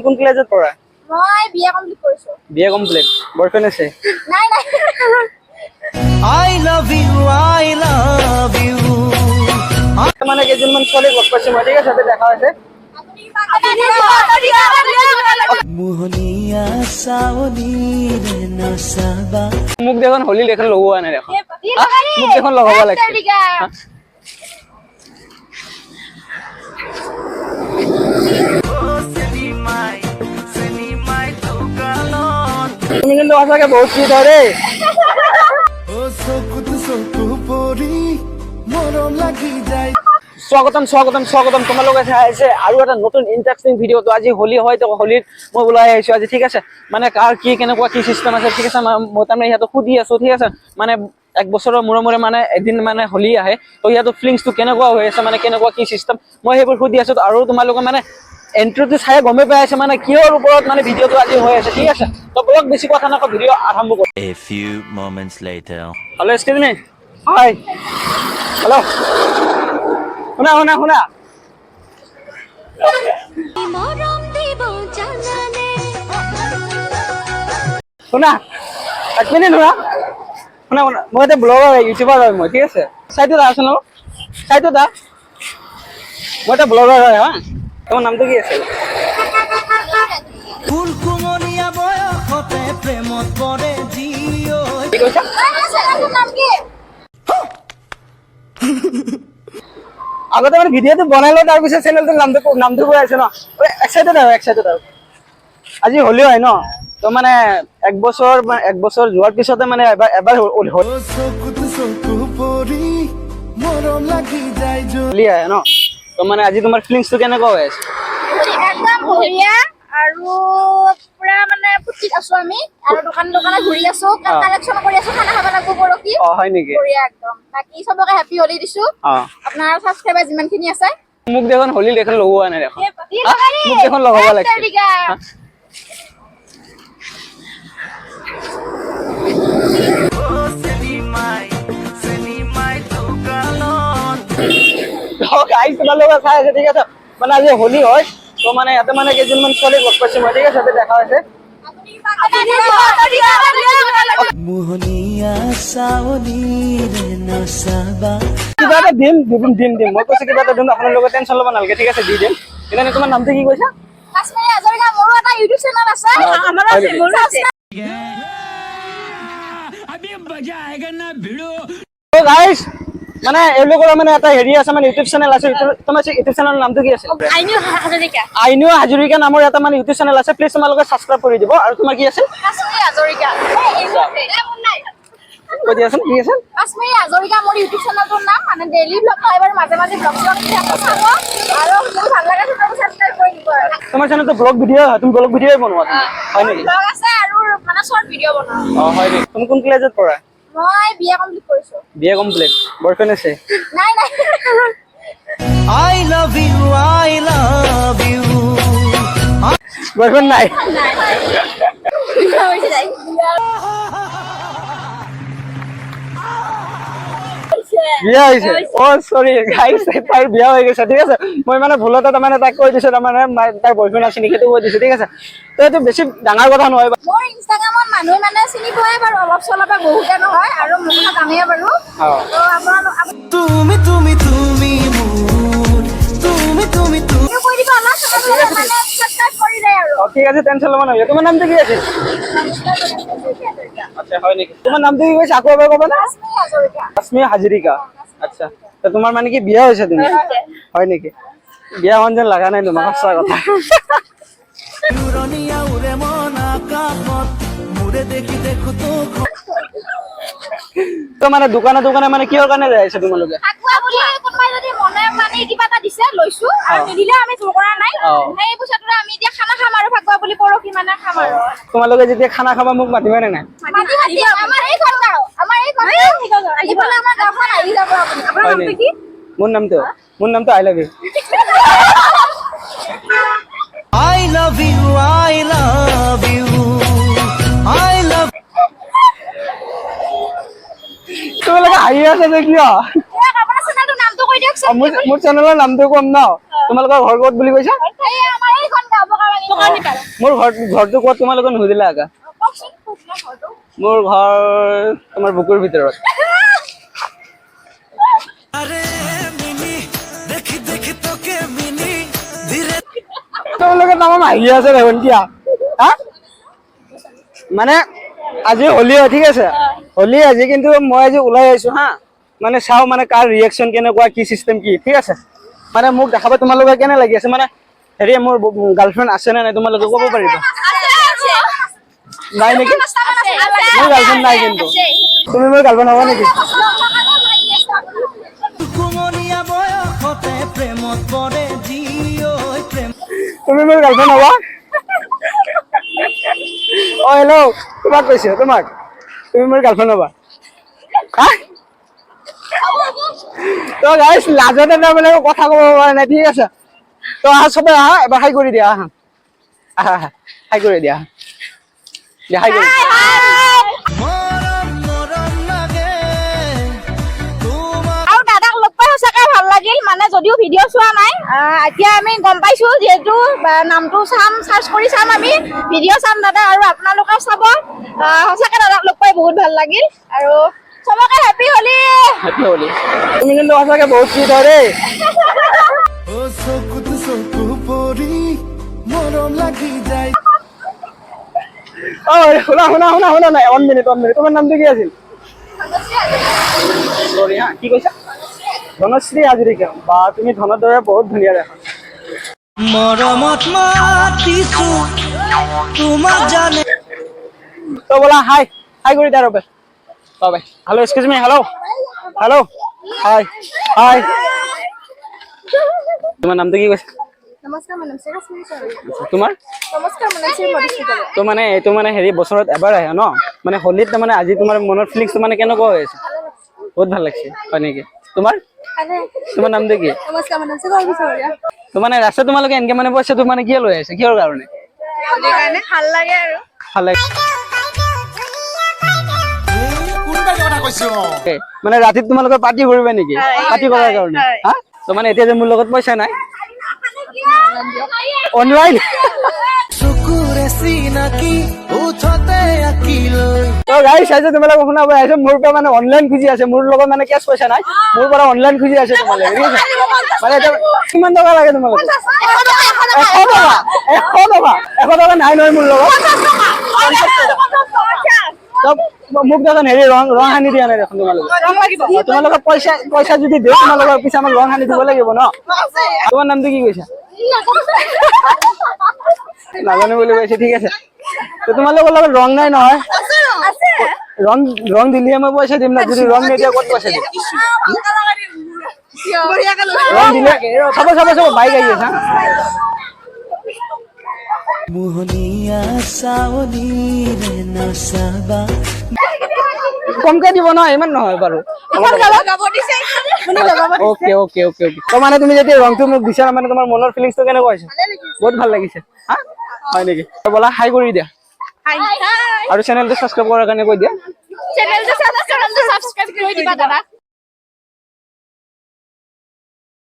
কোন ক্লাছত পঢ়া? মই বিএ কমপ্লিট কৰিছো। BA complete. বয়ফ্ৰেণ্ড আছে? নাই নাই। I love you মানে কেইজনমান ছোৱালী লগ পাইছো মই, ঠিক আছে, তাতে দেখা হৈছে। মোহনীয়া চাৱনী নচাবা মোক দেখোন হোলী দেখোন লগোৱা নাই দেখোন। মোক দেখোন লগাব লাগিছে। তুমি কিন্তু সঁচাকে বহুত চুইট হয় দেই। চকু পৰি মৰম লাগি যায় স্বাগতম তোমালোকে চাই আছে আৰু এটা নতুন ইন্টাৰেষ্টিং ভিডিঅ'। তো আজি হোলী হয়, তো হোলীত মই ওলাই আহিছো আজি, ঠিক আছে। মানে কাৰ কি কেনেকুৱা কি চিষ্টেম আছে, ঠিক আছে। মই তাৰমানে সিহঁতক সুধি আছো, ঠিক আছে। মানে এক বছৰৰ মূৰে মানে এদিন মানে হোলী আহে, তো সিহঁতৰ ফিলিংছটো কেনেকুৱা হৈ আছে, মানে কেনেকুৱা কি চিষ্টেম, মই সেইবোৰ সুধি আছো। আৰু তোমালোকে মানে এন্ট্ৰিটো চাই গমেই পাই আছে মানে কিহৰ ওপৰত মানে ভিডিঅ'টো আজি হৈ আছে, ঠিক আছে। তো ব্লগ বেছি কথা নকওঁ, ভিডিঅ' আৰম্ভ কৰোঁ। A few moments later hello', excuse me. Hi, hello', শুনা শুনা শুনা শুনা, এক মিনিট শুনা শুনা শুনা। মই এটা ব্লগাৰ হয়, ইউটিউবাৰ হয় মই, ঠিক আছে। চাইটো আছো ন, চাইটো মই এটা ব্লগাৰ হয়। হা, তোমাৰ নামটো কি আছিল? ফুল কুমলীয়া বয়সতে প্ৰেমত পৰে জিঅ কি কৈছা? আগতে মানে ভিডিঅ'টো বনাই লওঁ, তাৰপিছত চেনেলটোৰ নামটো কৈ আছে ন। এক্সাইটেড আৰু আজি হোলী হয় ন, তো মানে এক বছৰ যোৱাৰ পিছতে মানে এবাৰ চকু পৰি মৰম লাগি যায় হোলী আহে ন। তো মানে আজি তোমাৰ ফিলিংছটো কেনেকুৱা হৈ আছে? একদম বঢ়িয়া আৰু পুৰা মানে ফুৰ্তিত আছো আমি, আৰু দোকানত ঘূৰি আছো, কালেকচন কৰি আছো, খানা খাব লাগব পৰহি। অ, হয় নেকি? বঢ়িয়া একদম। বাকি সবকে হেপী হোলী দিছো। আপোনাৰ সাবস্ক্ৰাইবাৰ যিমানখিনি আছে। মোক দেখোন হোলী দেখোন লগোৱা নাই দেখোন। মোক দেখোন লগাব লাগিছে। তোমালোকে চাই আছে, ঠিক আছে। মানে আজি হোলী হয়, তো মানে ইয়াতে মানে কেইজনমান ছোৱালী লগ পাইছো মই, ঠিক আছে, তাতে দেখা হৈছে। মোহনীয়া চাৱনী নচাবা কিবা এটা দিম। মই কৈছো কিবা এটা দিম, আপোনালোকে টেনচন ল'ব নালাগে, ঠিক আছে, দি দিম। কিন্তু তোমাৰ নামটো কি কৈছা? কাশ্মীৰী হাজৰিকা। মোৰো এটা ইউটিউব চেনেল আছে। আমাৰো আছে, মোৰো আছে। তো গাইস, মানে এওঁলোকৰ মানে এটা হেৰি আছে, মানে ইউটিউব চেনেল আছে। তোমাৰ ইউটিউব চেনেলৰ নামটো কি আছিল? আইনু হাজৰিকা নামৰ এটা মানে ইউটিউব চেনেল আছে। প্লিজ তোমালোকে ছাবস্ক্ৰাইব কৰি দিব। আৰু তোমাৰ কি আছিল? কাশ্মীৰী হাজৰিকা। কৈ দিয়াচোন, কি আছিল? কাশ্মীৰী হাজৰিকা মোৰ ইউটিউব চেনেলটোৰ নাম। মানে ডেইলি ব্লগ হয়, বাৰু মাজে মাজে ব্লগ চাব, আৰু মোৰ ভাল লাগে সাবস্ক্ৰাইব কৰি দিব। তোমাৰ চেনেলটো ব্লগ ভিডিঅ' হয়, তুমি ব্লগ ভিডিঅ'ই বনোৱা, হয় নেকি? ব্লগ আছে আৰু মানে শৰ্ট ভিডিঅ' বনাও। অ, হয় নেকি? তুমি কোন ক্লাছত পঢ়া? মই বিএ কমপ্লিট কৰিছো। BA complete. বয়ফ্ৰেণ্ড আছে? নাই নাই। I love you বয়ফ্ৰেণ্ড নাই? বিয়া হৈছে? অ, চৰি গাইস, তাইৰ বিয়া হৈ গৈছে, ঠিক আছে। মই মানে ভুলতে তাৰমানে তাইক কৈ দিছো, তাৰমানে তাইৰ বয়ফ্ৰেণ্ড আছে নেকি, সেইটো কৈ দিছো, ঠিক আছে। তো এইটো বেছি ডাঙৰ কথা নহয়। মোৰ ইনষ্টাগ্ৰামত মানুহে মানে চিনি পোৱাই বাৰু, অলপ চলপে, বহুতে নহয়, আৰু মোৰ কথা জানেই বাৰু। তো আপোনালোক তুমি তুমি তুমি মোৰ তুমি কৈ দিব, অলপ চলপে মানে সাবস্ক্ৰাইব কৰি যায় আৰু। অ, ঠিক আছে, টেনচন ল'ব নালাগে। তোমাৰ নামটো কি আছিল? আচ্ছা, হয় নেকি? তোমাৰ নামটো কি কৈছা, আকৌ এবাৰ ক'বা না? কাশ্মীৰী হাজৰিকা। কাশ্মীৰ হাজৰিকা। আচ্ছা, তো তোমাৰ মানে কি বিয়া হৈছে তুমি? হয় নেকি? বিয়া হোৱা যেন লগা নাই তোমাক, সঁচা কথা। উৰণীয়া উৰে মন আকাশত মোৰে দেখি দেখো তো তো মানে দোকানে মানে কিহৰ কাৰণে যাই আছে তোমালোকে? ফাকুৱা বুলি কোনোবাই যদি মনে মানে কিবা এটা দিছে, লৈছো, আৰু নিদিলেও আমি জোৰ কৰা নাই। সেই পইচাটোৰে আমি এতিয়া খানা খাম, আৰু ফাকুৱা বুলি পৰহি মানে খাম আৰু। তোমালোকে যেতিয়া খানা খাবা মোক মাতিবা নে নাই? মাতি আমাৰ এই ঘৰ গাঁও, আহিবলে আমাৰ গাঁওখন আহি যাব আপুনি। আপোনাৰ হয় নামটো নেকি? কি? মোৰ নামটো I love you. I love you তোমালোকে হাঁহি আছে যে কিয়? আপোনাৰ চেনেলটোৰ নামটো কৈ দিয়কচোন। মোৰ চেনেলৰ নামটো কম ন। তোমালোকৰ ঘৰ ক'ত বুলি কৈছা? এই আমাৰ এইখন গাঁও, বগামাৰী। মোৰ ঘৰটো ক'ত তোমালোকে নুসুধিলা আকা কওকচোন আপোনাৰ ঘৰটো মোৰ ঘৰ তোমাৰ বুকুৰ ভিতৰত আরে মিনি দেখি দেখি তোকে মিনি ধীরে তোমালোকে নাম আহি আছে দেখোন কিয়া হা মানে আজি হোলি হয় ঠিক আছে হোলি আজি কিন্তু মই আজি ওলাই আহিছো হা মানে চাও মানে কাৰ ৰিয়েকচন কেনেকুৱা কি চিষ্টেম কি ঠিক আছে মানে মোক দেখাব তোমালোকে কেনে লাগি আছে মানে হেৰি মোৰ গাৰ্লফ্ৰেণ্ড আছে নে নাই তোমালোকে ক'ব পাৰিবা নাই নেকি মোৰ গাৰ্লফ্ৰেণ্ড নাই কিন্তু তুমি মোৰ গাৰ্লফ্ৰেণ্ড হ'ব নেকি কুমনিয়া বয়সতে প্ৰেমত পৰে জিও প্ৰেম তুমি মোৰ গাৰ্লফ্ৰেণ্ড হ'বা অ হেল্ল' তোমাক কৈছো তোমাক তুমি মোৰ গাৰ্লফ্ৰেণ্ড হ'বা হা তো গাইছ লাজতে তাৰমানে কথা ক'ব পৰা নাই ঠিক আছে তো আহা চবে আহা এবাৰ হাই কৰি দিয়া আহা আহা হাই কৰি দিয়া হাই কৰি মৰম মৰম লাগে তোমাক আৰু দাদাক লগ পাই সঁচাকৈ ভাল লাগিল মানে যদিও ভিডিঅ' চোৱা নাই এতিয়া আমি গম পাইছো যিহেতু নামটো চাম চাৰ্চ কৰি চাম আমি ভিডিঅ' চাম দাদা আৰু আপোনালোকেও চাব সঁচাকৈ দাদাক লগ পাই বহুত ভাল লাগিল আৰু চবকে হেপী হলি হেপী হোলি তুমি কিন্তু সঁচাকে বহুত চুইট হয় দেই ও চকুত চকু পৰি মৰম লাগি যায় অ শুনা শুনা শুনা শুনা নাই 1 মিনিট তোমাৰ নামটো কি আছিল সৰি হা কি কৈছা ধনশ্ৰী হাজৰিকা বা তুমি ধনৰ দৰে বহুত ধুনীয়া দেখা মৰমত মাতিছো তোমাক জানে তো বলা হাই হাই কৰি দিয়া ৰবে বাই হেল্ল' এক্সকিউজ মি হেল্ল' হেল্ল' হাই হাই তোমাৰ নামটো কি কৈছা নমস্কাৰ মানে শ্ৰী তোমাৰ নমস্কাৰ মানে শ্ৰী মধুস্মিতা তো মানে এইটো মানে হেৰি বছৰত এবাৰ আহে ন মানে হোলীত মানে আজি তোমাৰ মনৰ ফিলিংছটো মানে কেনেকুৱা হৈ আছে বহুত ভাল লাগিছে হয় নেকি তোমাৰ তোমাৰ নামটো কি নমস্কাৰ মানে শ্ৰী তো মানে ৰাস্তা তোমালোকে এনেকে মানে পইচাটো মানে কিয় লৈ আছে কিহৰ কাৰণে কাৰণে ভাল লাগে আৰু ভাল লাগে কোনটা কথা কৈছো মানে ৰাতিত তোমালোকে পাৰ্টি কৰিবা নেকি পাৰ্টি কৰাৰ কাৰণে হা তো মানে এতিয়া যে মোৰ লগত পইচা নাই অনলাইন চকুৰে চিনাকি উঠতে আঁকিলৈ তো গাইছ আজি তোমালোকে শুনাব আহিছে মোৰ পৰা মানে অনলাইন খুজি আছে মোৰ লগত মানে কেছ পইচা নাই মোৰ পৰা অনলাইন খুজি আছে তোমালোকে ঠিক আছে মানে এতিয়া কিমান টকা লাগে তোমালোকে 100 টকা নাই নহয় মোৰ লগত তো মোক দেখোন হেৰি ৰং সানি দিয়া নাই দেখোন তোমালোকে তোমালোকে পইচা যদি দিওঁ তোমালোকৰ পিছে আমাক ৰং সানি দিব লাগিব ন তোমাৰ নামটো কি কৈছা নাজানো বুলি কৈছে ঠিক আছে তো তোমালোকৰ লগত ৰং নাই নহয় ৰং দিলেহে মই পইচা দিম না যদি ৰং নিদিয়া ক'ত পইচা দিম ৰং দিলে চাব বাইক আহি আছে মোহনীয়া চাৱনীৰে নাচাবা কমকে দিব নহয় ইমান নহয় বাৰু ওকে ওকে ওকে ওকে তো মানে তুমি যদি ৰংটো মোক বিচাৰা মানে তোমাৰ মনৰ ফিলিংছটো কেনেকুৱা হৈছে বহুত ভাল লাগিছে হা হয় নেকি তো বলা হাই কৰি দিয়া আৰু চেনেলটো সাবস্ক্ৰাইব কৰাৰ কাৰণে কৈ দিয়া চেনেলটো সাবস্ক্ৰাইব কৰি দিবা দাদা